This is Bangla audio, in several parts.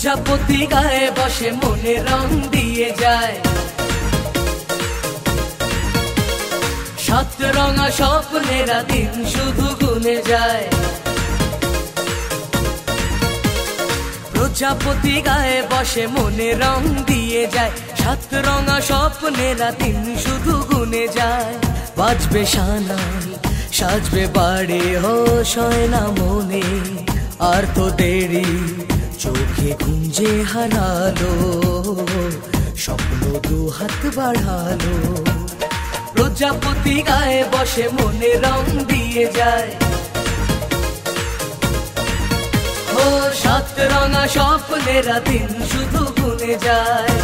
প্রজাপতি গায়ে বসে মনে রং দিয়ে যায়, সাত রঙা স্বপ্নেরা দিন শুধু গুনে যায়। প্রজাপতি গায়ে বসে মনে রং দিয়ে যায়, সাত রঙা স্বপ্নেরা দিন শুধু গুনে যায়। বাজবে শানাই সাজবে বাড়ি হোশ হয় না মনে, আর তো দেরি চোখে গুঞ্জে হারালো, স্বপ্ন দু হাত বাড়ালো। প্রজাপতি গায়ে বসে মনে রং দিয়ে যায়, ও সাত রঙা স্বপ্নেরা দিন শুধু গুনে যায়।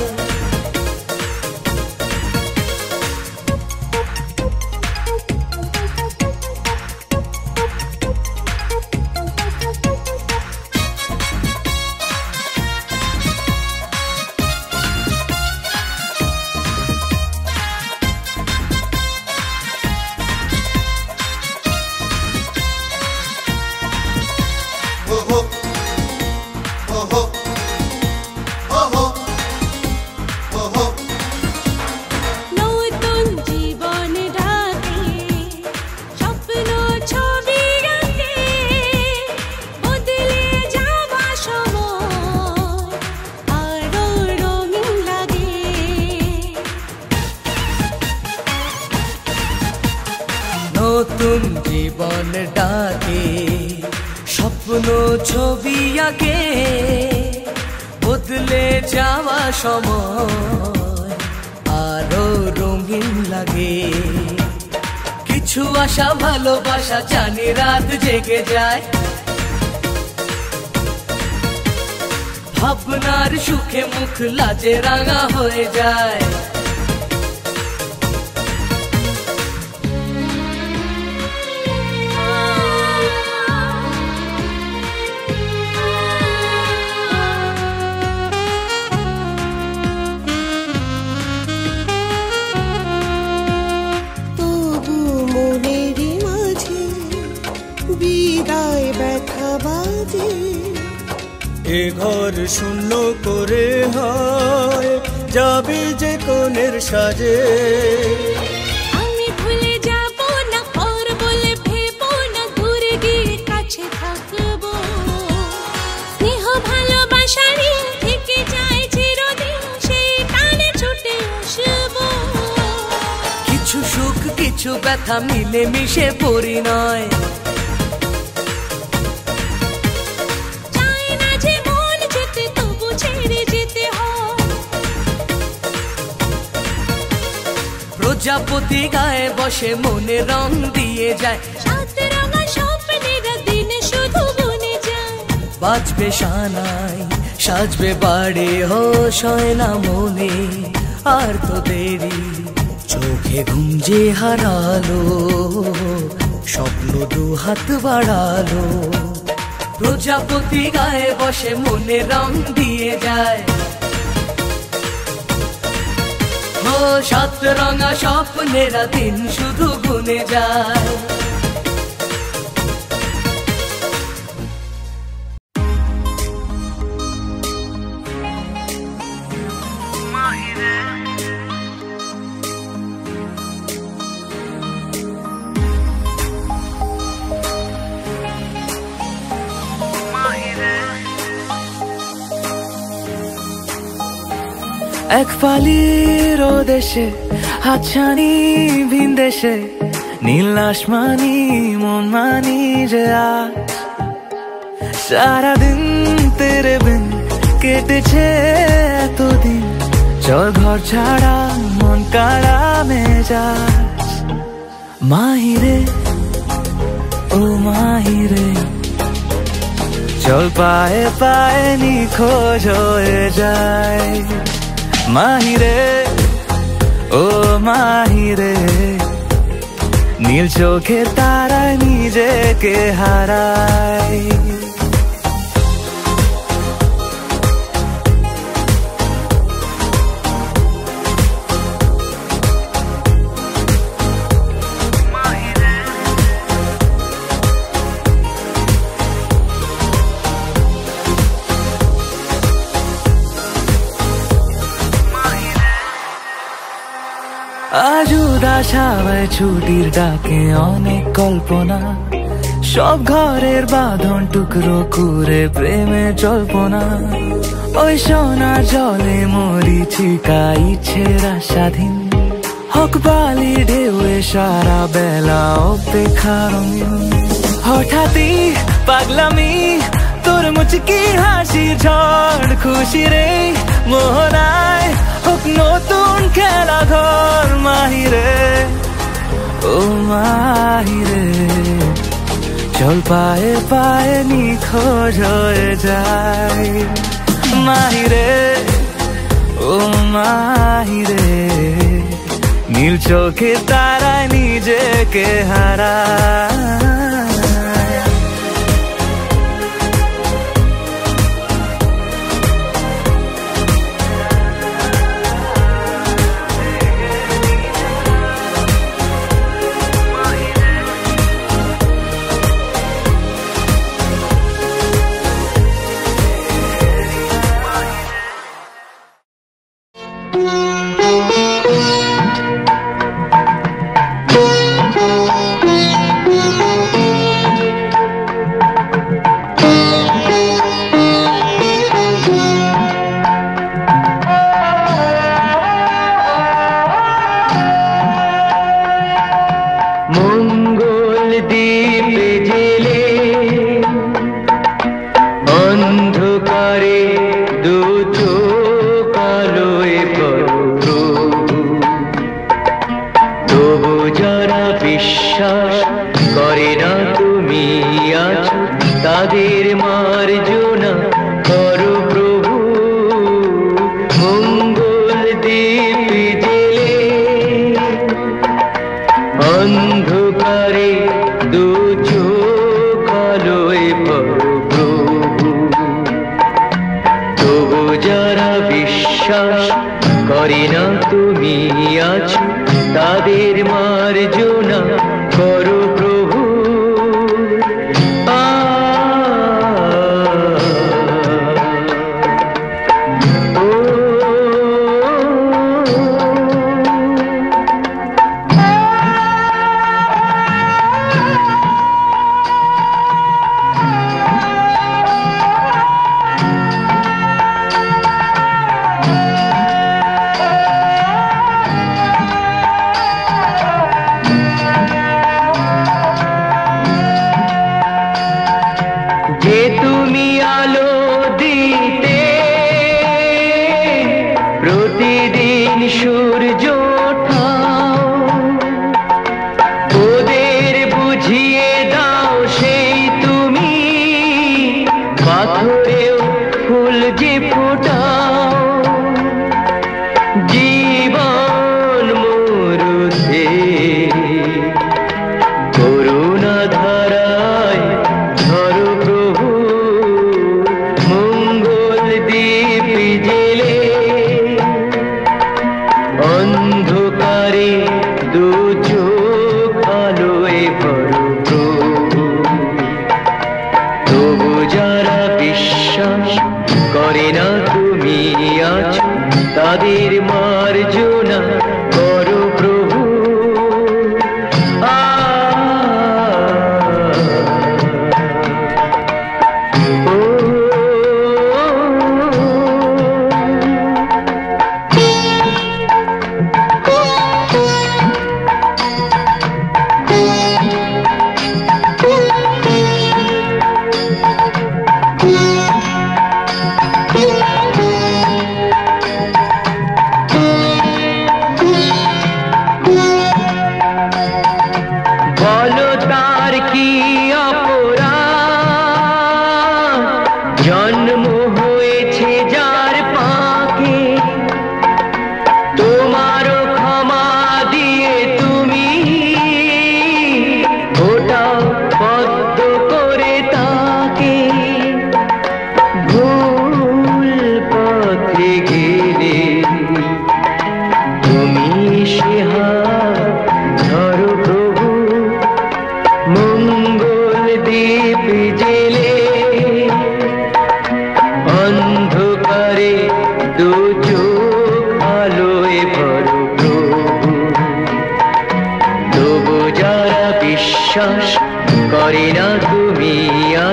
নতুন জীবন ডাকে স্বপ্ন ছবি আঁকে, বদলে যাওয়া সময় আরো রঙিন লাগে। কিছু আশা ভালোবাসা জানি রাত জেগে যায়, ভাবনার সুখে মুখ লাজে রাঙা হয়ে যায়। এ ঘর শূন্য করে হয় যাবে যে কোণের সাজে, আমি ভুলে যাব না পর বলে ভেবো না, দূরে গিয়ে কাছে থাকবো। স্নেহ ভালোবাসারই থেকে যায় চিরদিন, সেই টানে ছুটে আসবো। কিছু সুখ কিছু ব্যথা মিলে মিশে পরিণয়, প্রজাপতি গায়ে বসে মনে রং দিয়ে যায়, সাত রঙা স্বপ্নেরা দিন শুধু গুনে যায়। বাজবে শানাই সাজবে বাড়ি হোশ হয় না মনে, আর তো দেরি চোখে ঘুম যে হারালো, স্বপ্ন দু হাত বাড়ালো। প্রজাপতি গায়ে বসে মনে রং দিয়ে যায়, ও সাত রঙা স্বপ্নেরা দিন শুধু গুনে যায়। এক পালির দেশে হাতছানি ভিন দেশে, নীল আসমানি মন মানি যে আজ সারাদিন তেরে বিন কেটেছে এতদিন। চল ঘর ছাড়া মন কাড়া মেজাজ, মাহিরে ও মাহিরে চল পায়ে পায়ে নিখোঁজ হয়ে যায়। মাহিরে ও মাহিরে নীল চোখে তারায় নিজেকে হারায়। হাওয়ায় ছুটির ডাকে অনেক কল্পনা, সব ঘরের বাঁধন টুকরো করে প্রেমে জল্পনা। ওই সোনার জলে মরিচিকা ইচ্ছের আশাধীন, হক বালি ঢেউয়ে সারা বেলা অপেক্ষা রঙিন। হঠাৎই পাগলামি তোর মুচকি হাসির ঝড়, খুশি রে মোহনায় হোক নতুন খেলা ঘর। মাহিরে ও মাহিরে, চল পায়ে পায়ে নিখোঁজ হয়ে যায়। মাহিরে ও মাহিরে, নীল চোখে তারায় নিজেকে হারায়।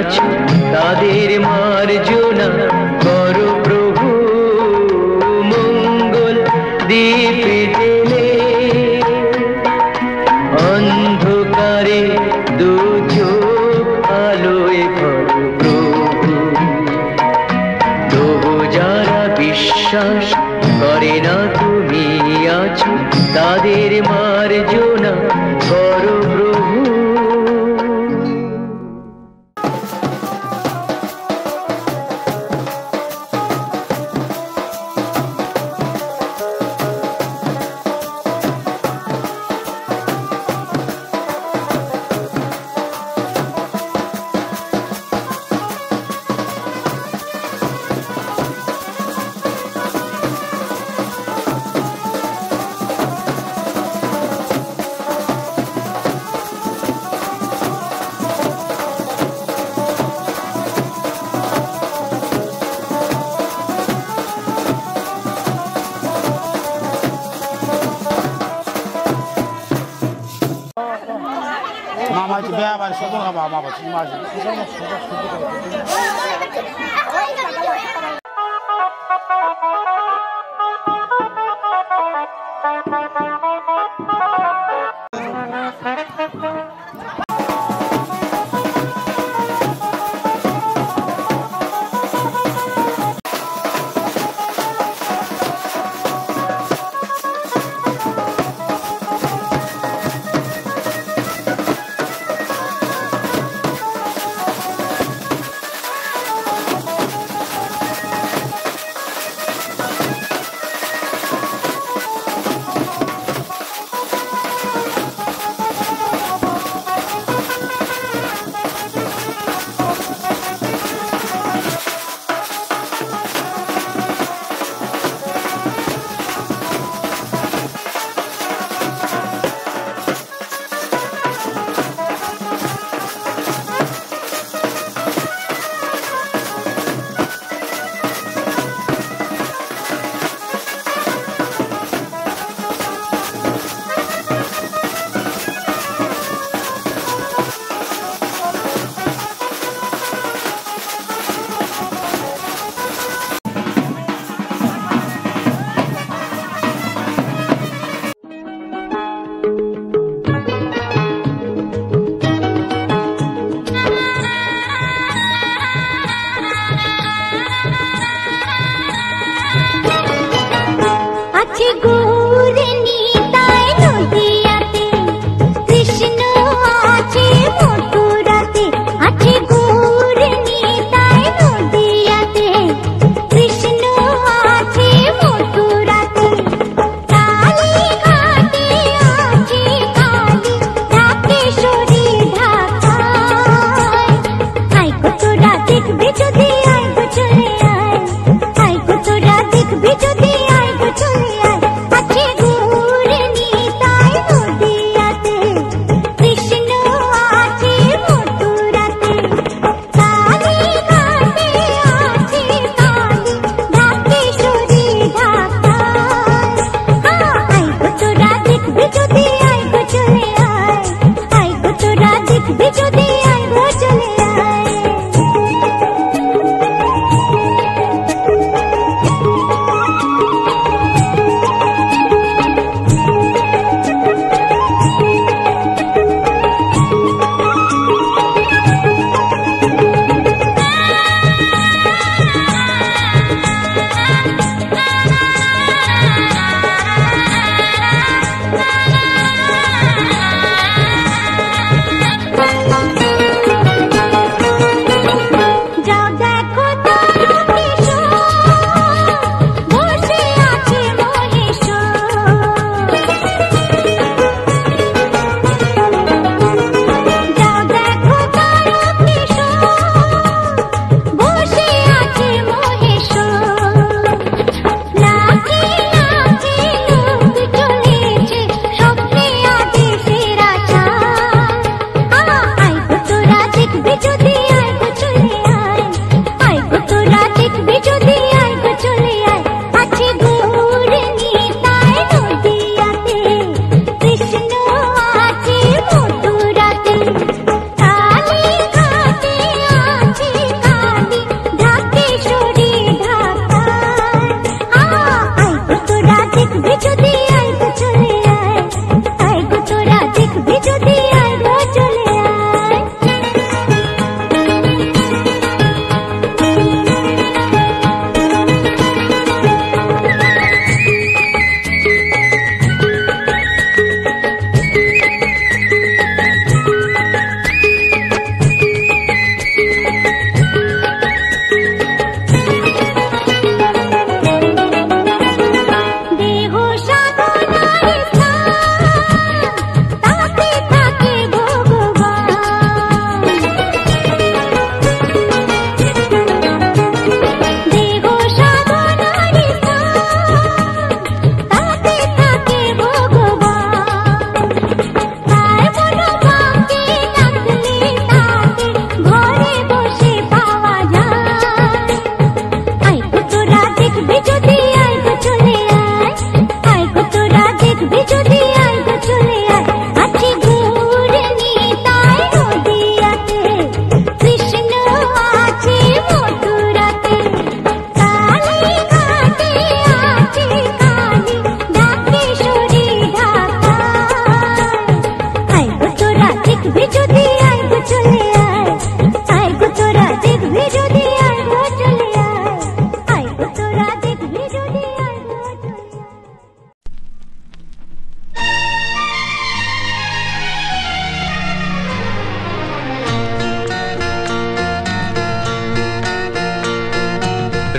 আছো তাদের মার্জনা করো প্রভু মঙ্গল দীপ জেলে অন্ধকারে দু চোখ আলোয় ভরো প্রভু তবু যারা বিশ্বাস করে না তুমি আছো তাদের মার্জনা করো প্রভু।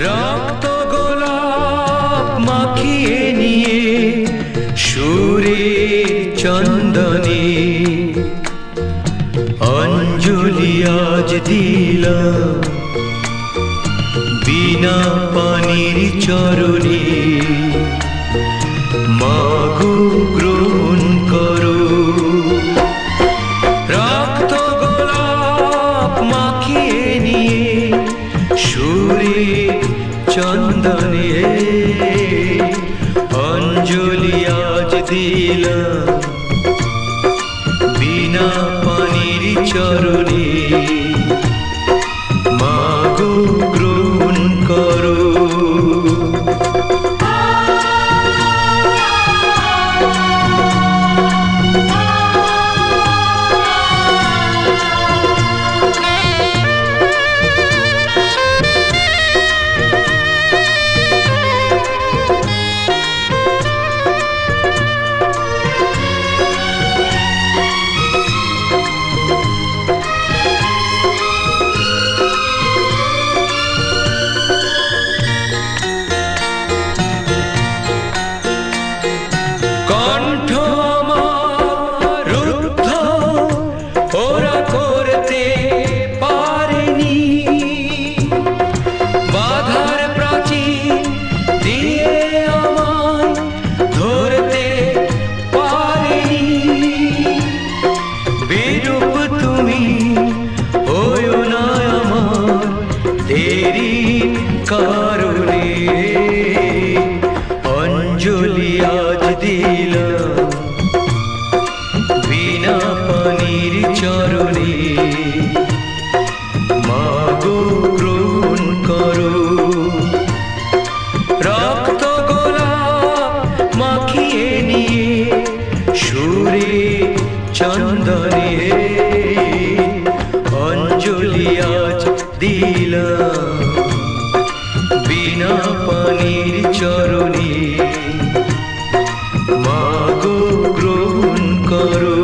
রক্ত গোলাপ মাখিয়ে নিয়ে সুরের চন্দনে অঞ্জলি আজ দিলাম বিনা পানির চরণে। মাগো গ্রহণ করো রক্ত গোলাপ মাখিয়ে নিয়ে সুরের চন্দনে অঞ্জলি আজ দিলাম বিনা পানির চরণে। মাগো গ্রহণ করো। কারণে অঞ্জলি আজ দিলাম বিনা পানির চরণে। মাগো গ্রহণ করো রক্ত গোলাপ মাখিয়ে নিয়ে সুরে চন্দনে অঞ্জলি আজ দিলাম বিনা পানির চরণে। মাগো গ্রহণ করো।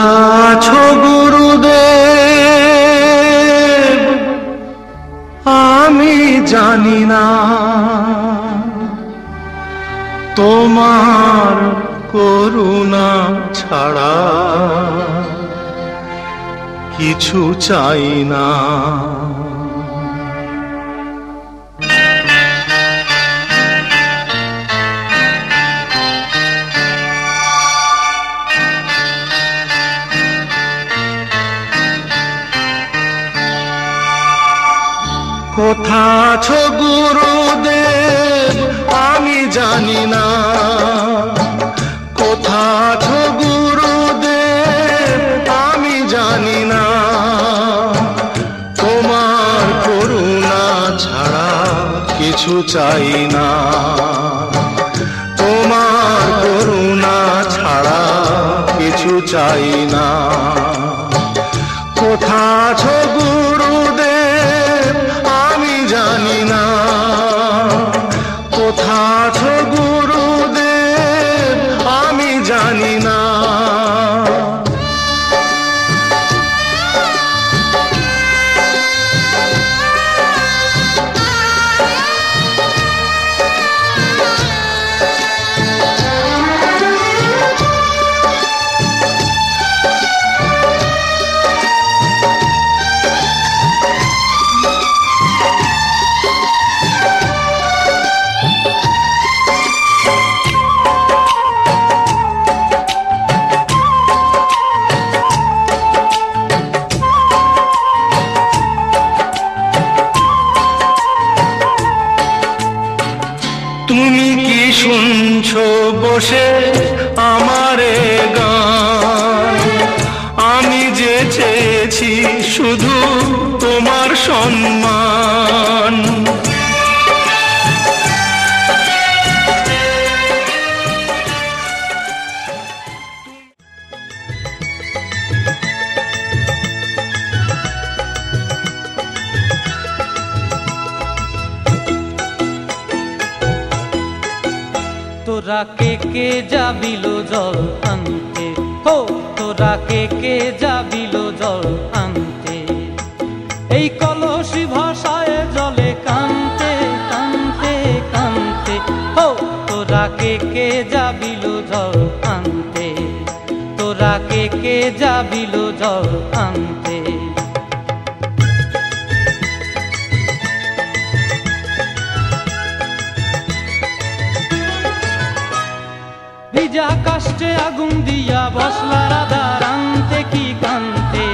কোথা আছো গুরুদেব আমি জানি না, তোমার করুণা ছাড়া কিছু চাই না। কোথা আছো গুরুদেব আমি জানি না, কোথা আছো গুরুদেব আমি জানি না, তোমার করুণা ছাড়া কিছু চাই না, তোমার করুণা ছাড়া কিছু চাই না। কোথা আছো গুরুদেব আমি জানি না, কোথা আছো গুরুদেব আমি জানি না। তুমি কি শুনছো বসে আমারে গান, আমি যে চেয়েছি শুধু তোমার সম্মান। তোরা কে যাবিল জল আনতে, হো তোরা কে যাবিল জল আনতে, এই কলসি ভাষায় জলে কানতে কানতে কানতে, হো তোরা কে যাবিল জল আনতে, তোরা কে যাবিল জল আনতে। ভিজা কাষ্টে আগুন দিয়া বসলা রাধার আনতে কি কান্তে,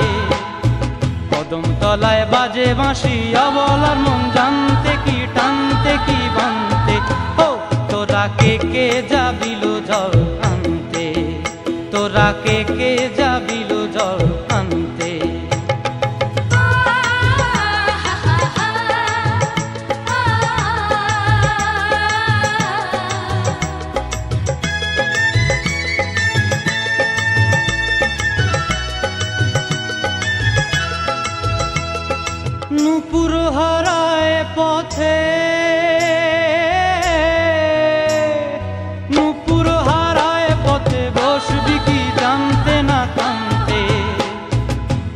কদম তলায় বাজে বাঁশি অবলার মন জানতে কি টানতে কি বানতে, ও তোরা কে যাবিল জল আনতে, তোরা কে যাবিল জল আনতে। নূপুর হারায় পথে, নূপুর হারায় পথে বসবি কি জানতে না কানতে,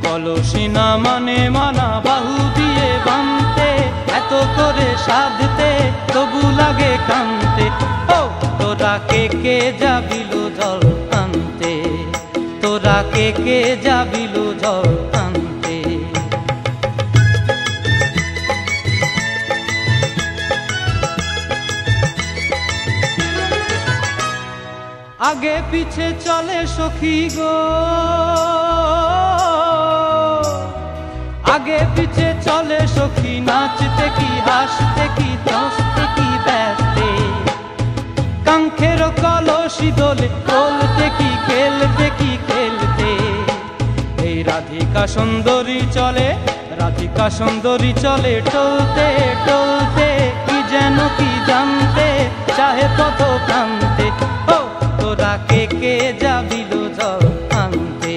কলসি না মানে মানা বাহু দিয়ে বানতে, এত করে সাধতে তবু লাগে কানতে, ও তোরা কে যাবিল জল আনতে, তোরা কে যাবিল জল আনতে। আগে পিছে চলে সখী গো, আগে পিছে চলে সখী, নাচতে কি হাসতে কি দোস্তে কি ব্যস্তে, কাঙ্ক্ষের কলসি দোলে বলতে কি খেলতে কি খেলতে। এই রাধিকা সুন্দরী চলে, রাধিকা সুন্দরী চলে টলতে টলতে, কি যেন কি জানতে চাহে পথ প্রান্তে, ও তোরা কে যাবিল জল আনতে,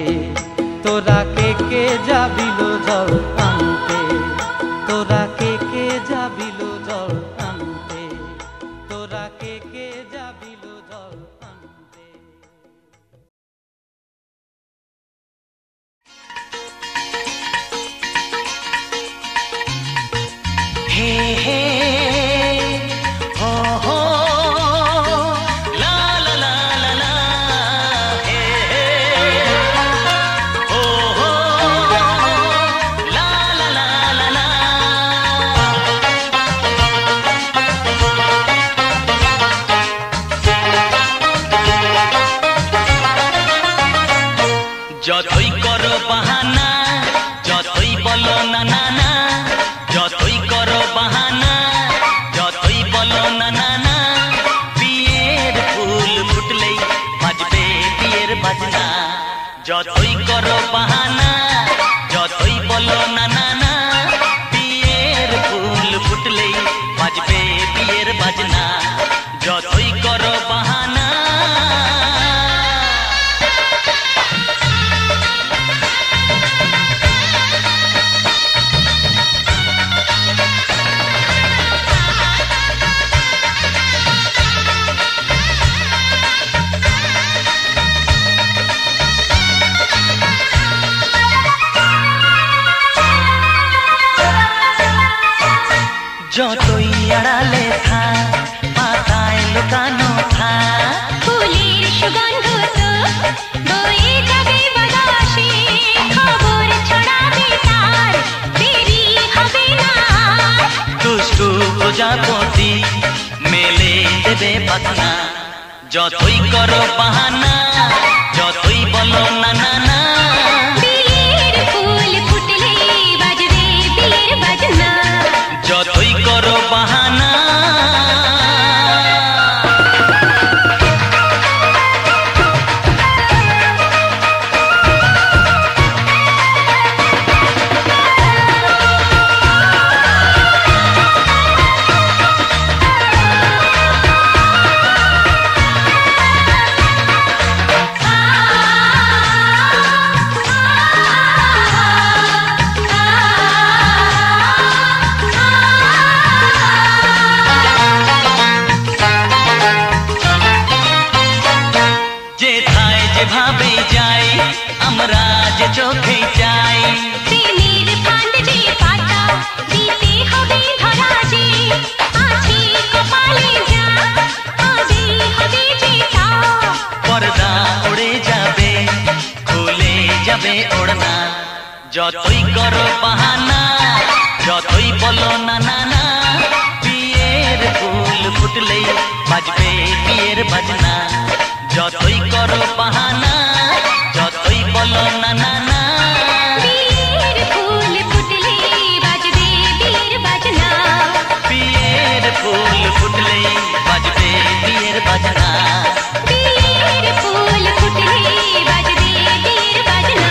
তোরা কে যাবিল জল আনতে, তোরা কে যাবিল জল আনতে, তোরা কে যাবিল জল। যতই করো বাহানা যতই বলো না না না বিয়ের ফুল ফুটলেই বাজবে বিয়ের বাজনা যতই করো বাহানা যতই আড়ালে থাক পাতায় লুকানো থাক ফুলের সুগন্ধ তো বয়ে যাবে বাতাসে খবর ছড়াবে তার দেরি হবে না দুষ্টু প্রজাপতি মেলে দেবে পাখনা যতই করো বাহানা যতই বলো না না না বিয়ের ফুল ফুটলে বাজবে বিয়ের বাজনা যতই করো বাহানা যেভাবে যাই আমরা যে চোখে যাই প্রেমের ফান্ড যে পাতা দিতে হবে ধরা যে আছে কপালে যা হবে হবে যেটা পর্দা উড়ে যাবে খুলে যাবে ওড়না যতই করো বাহানা যতই বলো না না না বিয়ের ফুল ফুটলেই বাজবে বিয়ের বাজনা যতই করো বাহানা যতই বলো না না না বিয়ের ফুল ফুটলে বাজবে বিয়ের বাজনা বিয়ের ফুল ফুটলেই বাজবে বিয়ের বাজনা বিয়ের ফুল ফুটলে বাজবে বিয়ের বাজনা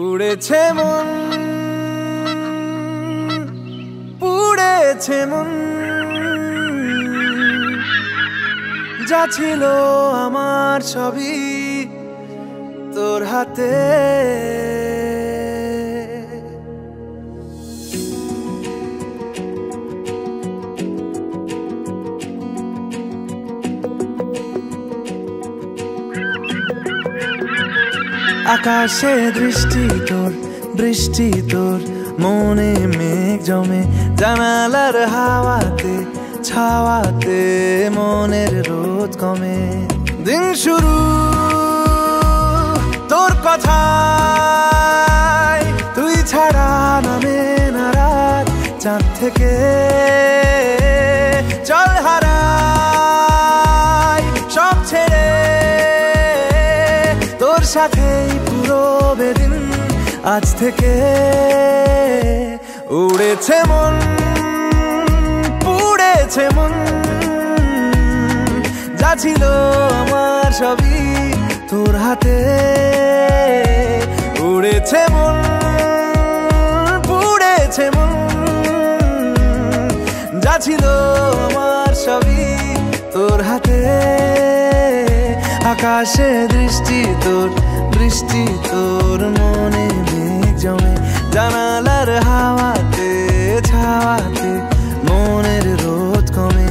উড়েছে মন পুড়েছে মন যা ছিল আমার সবই তোর হাতে আকাশে দৃষ্টি তোর বৃষ্টি তোর মনে মেঘ জমে জানালার হাওয়াতে ছাওয়াতে মনের রোদ কমে দিন শুরু তোর কথায় তুই ছাড়া নামে না রাত চাঁদ থেকে চল হারাই সব ছেড়ে তোর সাথেই পুরো বেদিন আজ থেকে উড়েছে মন পুড়েছে মন যা ছিল আমার সবই তোর হাতে উড়েছে মন পুড়েছে মন যা ছিল আমার সবই তোর হাতে আকাশে দৃষ্টি তোর বৃষ্টি তোর মনে মেঘ জমে জানালার হাওয়াতে ছাওয়াতে মনের রোদ কমে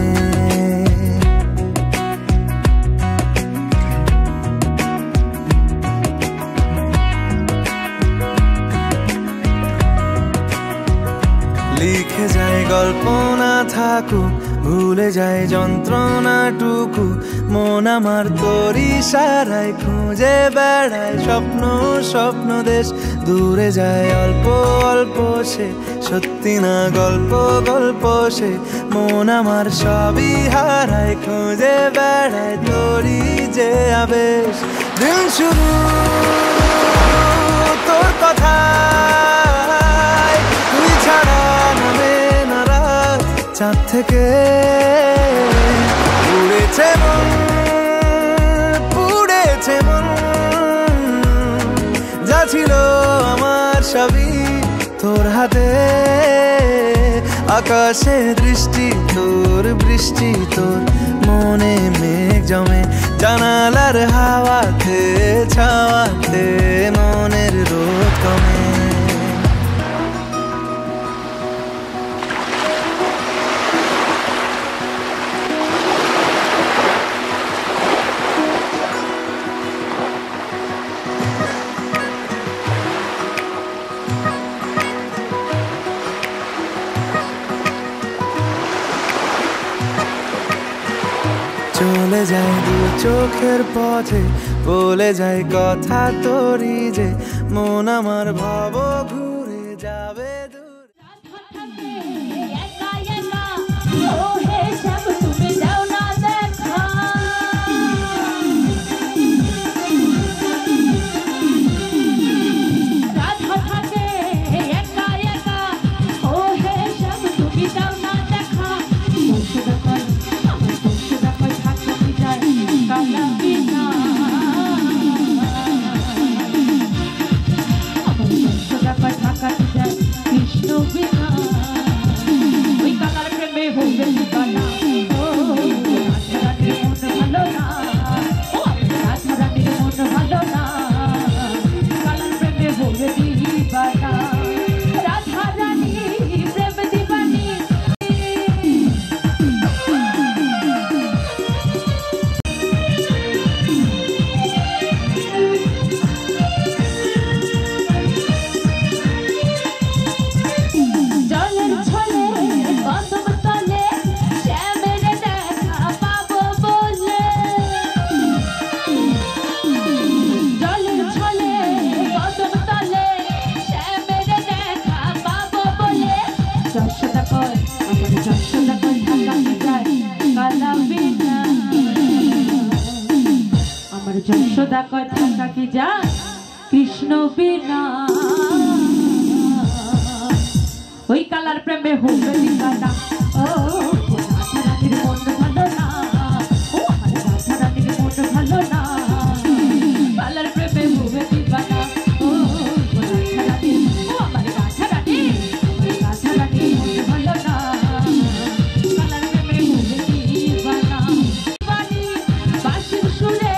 লিখে যায় গল্প না থাকুক ভুলে যায় যন্ত্রণাটুকু মন আমার তোর ইশারায় খুঁজে বেড়ায় স্বপ্ন স্বপ্ন দেশ দূরে যায় অল্প অল্প সে সত্যি না গল্প গল্প সে মন আমার সবই হারায় খুঁজে বেড়ায় তোরই যে আবেশ দিন শুরু তোর কথায় তুই ছাড়া চাঁদ থেকে উড়েছে মন, পুড়েছে মন, যা ছিল আমার সবই তোর হাতে। আকাশে দৃষ্টি তোর, বৃষ্টি তোর, মনে মেঘ জমে জানালার হাওয়াতে, ছাওয়াতে মনের রোদ কমে। চলে যায় দু চোখের পথে, বলে যায় কথা তোরই যে, মন আমার ভাব ঘুরে যাবে দূর। যশোদা কথা কাকি যায় কৃষ্ণ বিনা, ওই কালার প্রেমে হবে দিবানা। ও রাধা রানীর মন ভালো না, ও আমার রাধা রানীর মন ভালো না, কালার প্রেমে হবে দিবানা। ও রাধা রানী, ও আমার রাধা রানী, আমার রাধা রানীর মন ভালো না, কালার প্রেমে হবে দিবানা। বাঁশির সুরে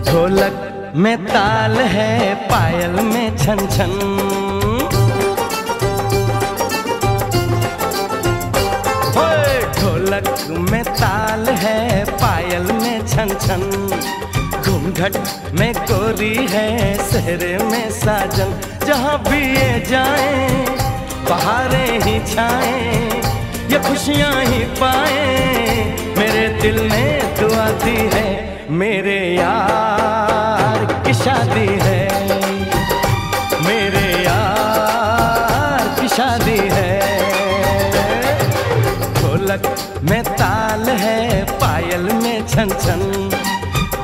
ढोलक में ताल है, पायल में छन छन, ढोलक में ताल है, पायल में छन छन, घूंघट में गोरी है, सेहरे में साजन, जहाँ भी ये जाए बहारें ही छाए, ये खुशियाँ ही पाए, मेरे दिल ने दुआ दी है, मेरे यार की शादी है, मेरे यार की शादी है। ढोलक में ताल है, पायल में छन छन,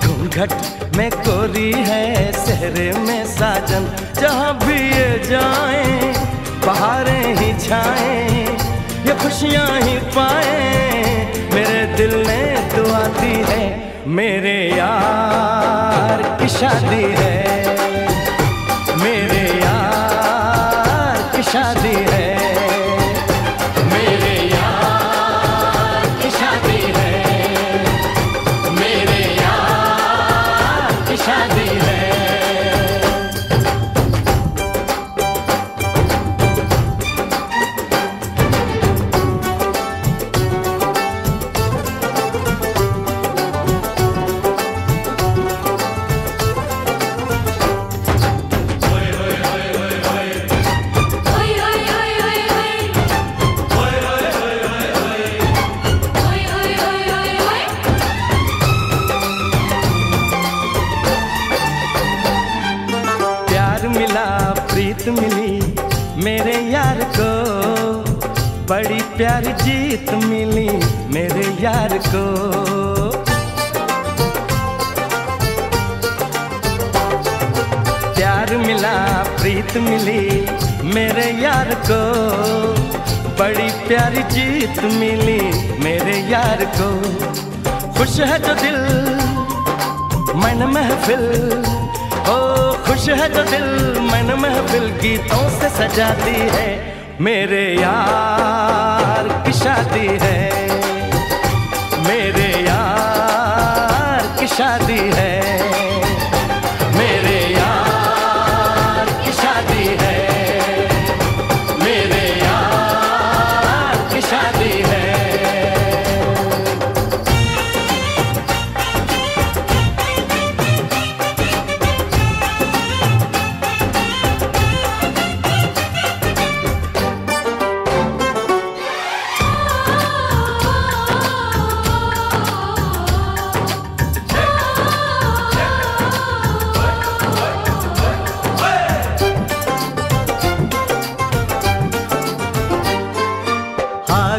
घूंघट में गोरी है, सेहरे में साजन, जहाँ भी ये जाए बहारें ही छाए, ये खुशियाँ ही पाए, मेरे दिल ने दुआ दी है, मेरे यार की शादी है, मेरे यार प्यारी जीत मिली मेरे यार को। प्यार मिला प्रीत मिली मेरे यार को, बड़ी प्यारी जीत मिली मेरे यार को। खुश है जो दिल मन महफिल, ओ खुश है जो दिल मन महफिल गीतों से सजाती है। मेरे यार की शादी है, मेरे यार की शादी है, मेरे यार की शादी है, मेरे यार की शादी है।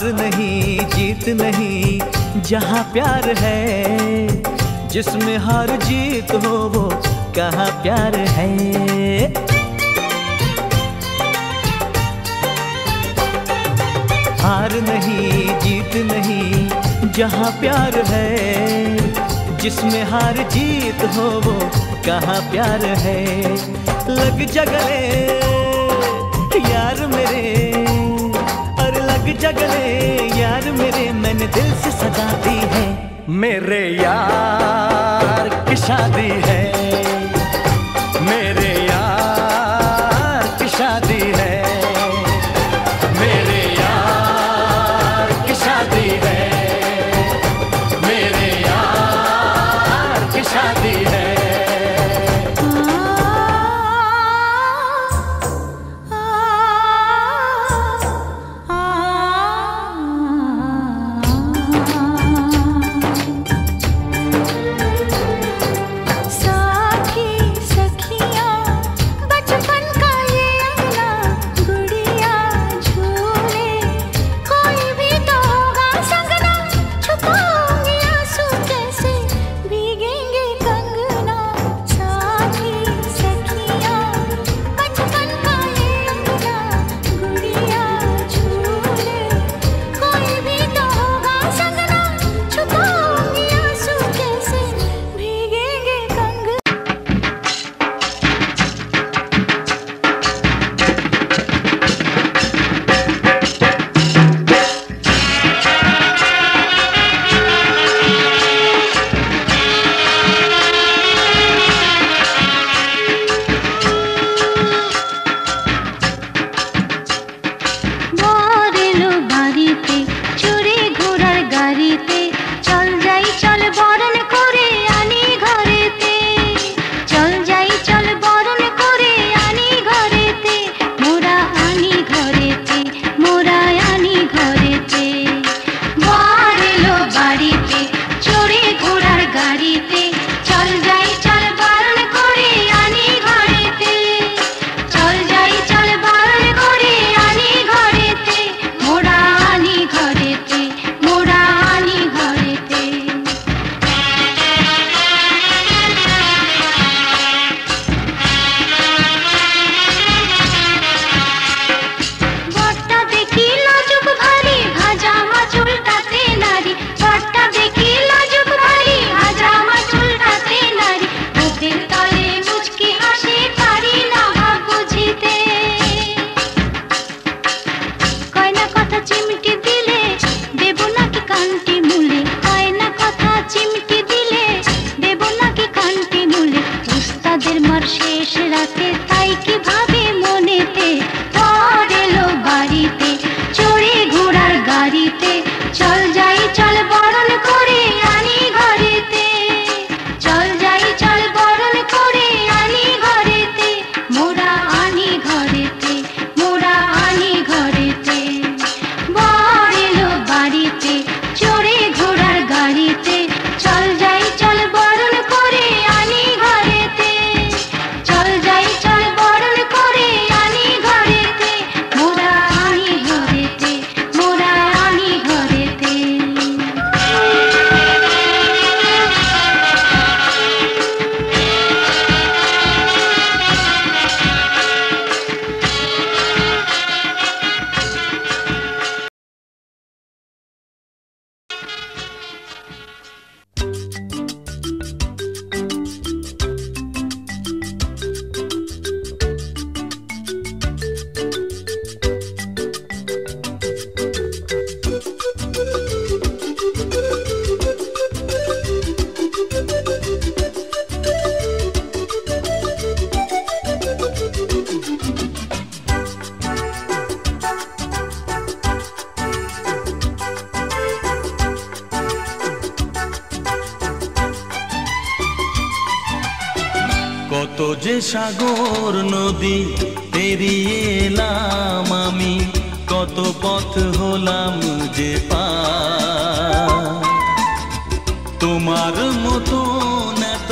नहीं जीत नहीं जहाँ प्यार है, जिसमें हार जीत हो वो कहाँ प्यार है। हार नहीं जीत नहीं जहाँ प्यार है, जिसमें हार जीत हो वो कहाँ प्यार है। लग जा गले यार मेरे, जगले यार मेरे मैंने दिल से सजा दी है। मेरे यार की शादी है, मेरे यार की शादी है, मेरे यार की शादी है, मेरे यार की शादी है। साथ যে সাগর নদী পেরিয়ে এলাম আমি, কত পথ হলাম যে পার। তোমার মতো এত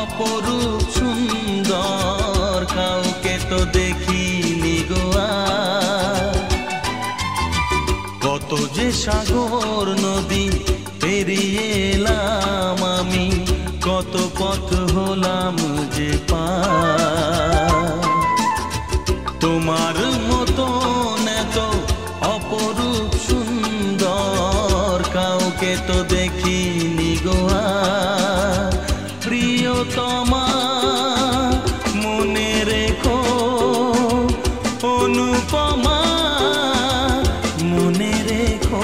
অপরূপ সুন্দর কাউকে তো দেখিনি গো আর। কত যে সাগর নদী পেরিয়ে এলাম আমি, কত পথ হলাম যে পার। তোমার মতো এত অপরূপ সুন্দর কাউকে তো দেখিনি গো আর। প্রিয়তমা মনে রেখো, অনুপমা মনে রেখো।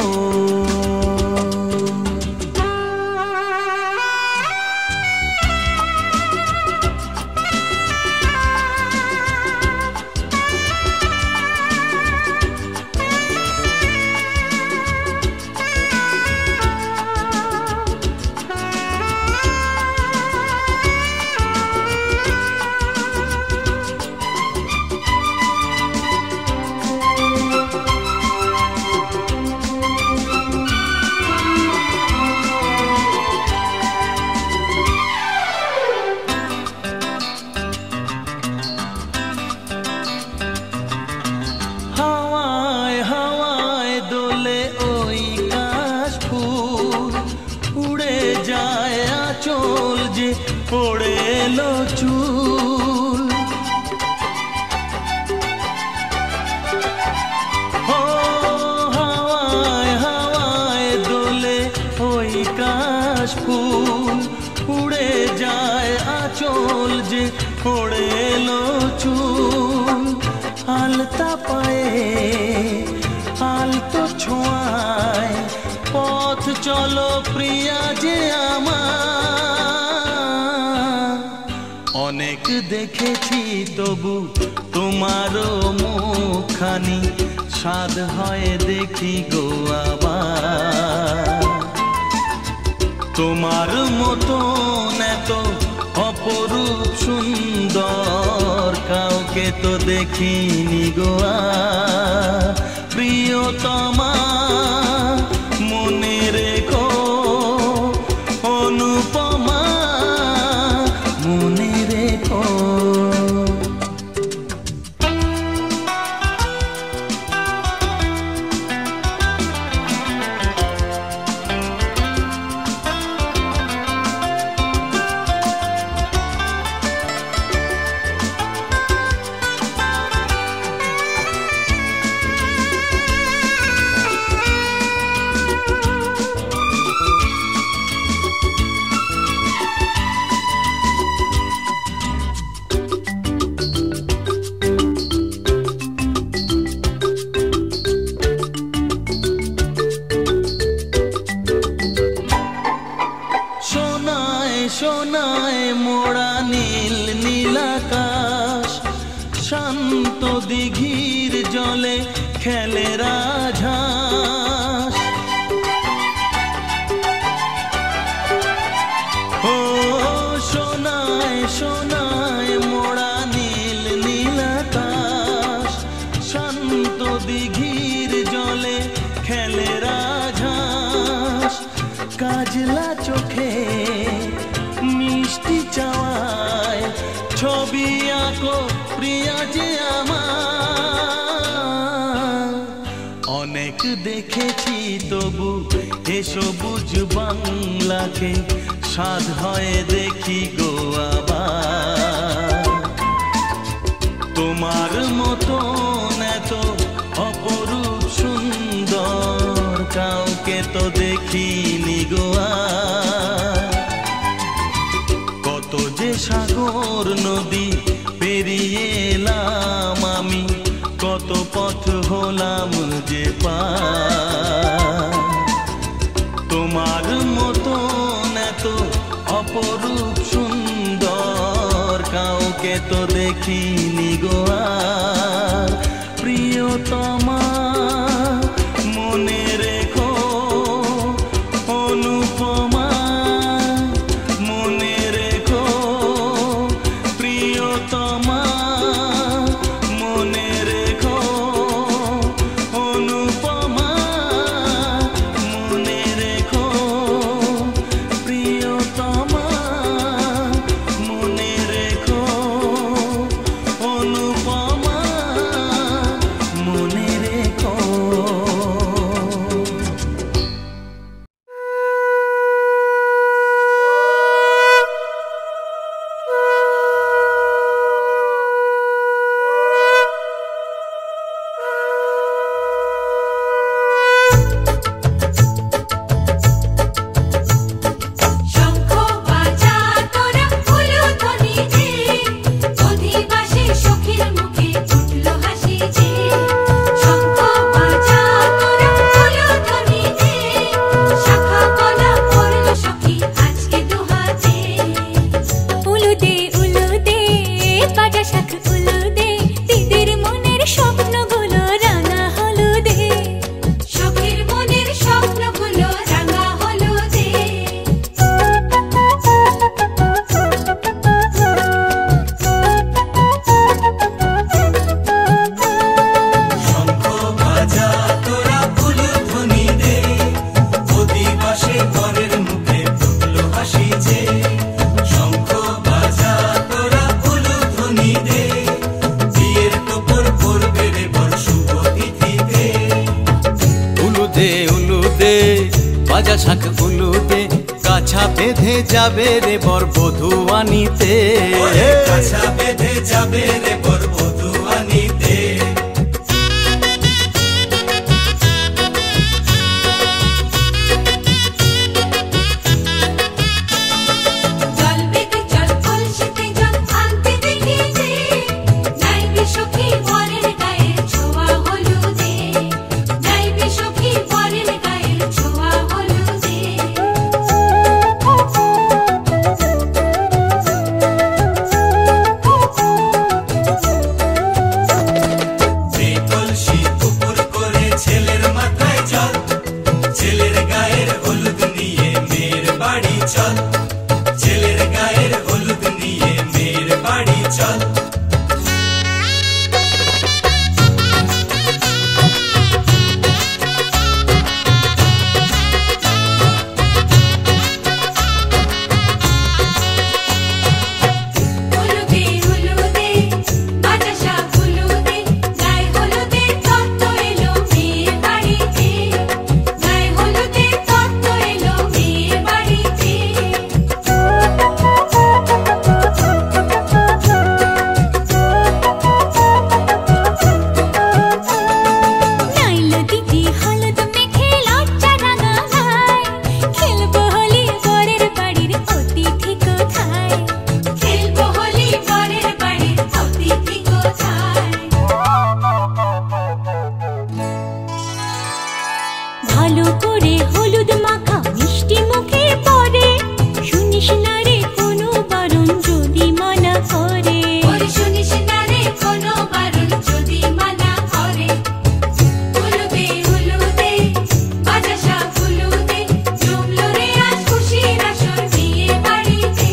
পড়ে এলো চুল, ও হাওয়ায় হাওয়ায় দোলে ওই কাশ ফুল। উড়ে যায় আঁচল যে পড়ে এলো চুল। আলতা পায়ে আলতো ছোঁয়ায় পথ চলো প্রিয়া যে আমার। অনেক দেখেছি তবু তোমারও মুখখানি, স্বাদ হয় দেখি গো আবার। তোমার মতো এত অপরূপ সুন্দর কাউকে তো দেখিনি গো আর। প্রিয়তমা মনে রেখো, অনুপমা মনে রেখো। সোনায় মোড়া নীল নীলাকাশ, শান্ত দিঘির জলে খেলে রাজহাঁস। ও সোনায় সোনায় মোড়া নীল নীলাকাশ, শান্ত দিঘির জলে খেলে রাজহাঁস। কাজলা চোখে মিষ্টি চাওয়ায় ছবি আঁকো প্রিয়া যে আমার। অনেক দেখেছি তবু এ সবুজ বাংলাকে, স্বাদ হয় দেখি গো আবার। তোমার মতো এত অপরূপ সুন্দর কাউকে তো দেখিনি গো আর। কত যে সাগর নদী পেরিয়ে এলাম আমি, কত পথ হলাম যে পার। তোমার মতো এত অপরূপ সুন্দর কাউকে তো দেখিনি গো আর। প্রিয়তমা মনে রেখো, অনুপমা মনে রেখো। প্রিয় বাজা শাঁখ উলুতে কাছা বেঁধে যাবে রে বর বধূ আনিতে, কাছা বেঁধে যাবে রে বর বধূ আনিতে। ভালো করে হলুদ মাখা মিষ্টি মুখে পড়ে, শুনিস না রে কোনো বারণ যদি মানা করে, শুনিস না রে কোনো বারণ যদি মানা করে। হলুদে হলুদে বাজা শাঁখ হলুদে, জমলো রে আজ খুশির আসর বিয়ে বাড়িতে।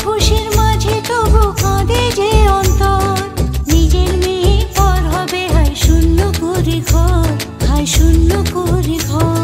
খুশির মাঝে তবু কাঁদে যে অন্তর, নিজের মেয়ে পর হবে হায় শূন্য করে ঘর, হায় শূন্য করে ঘর।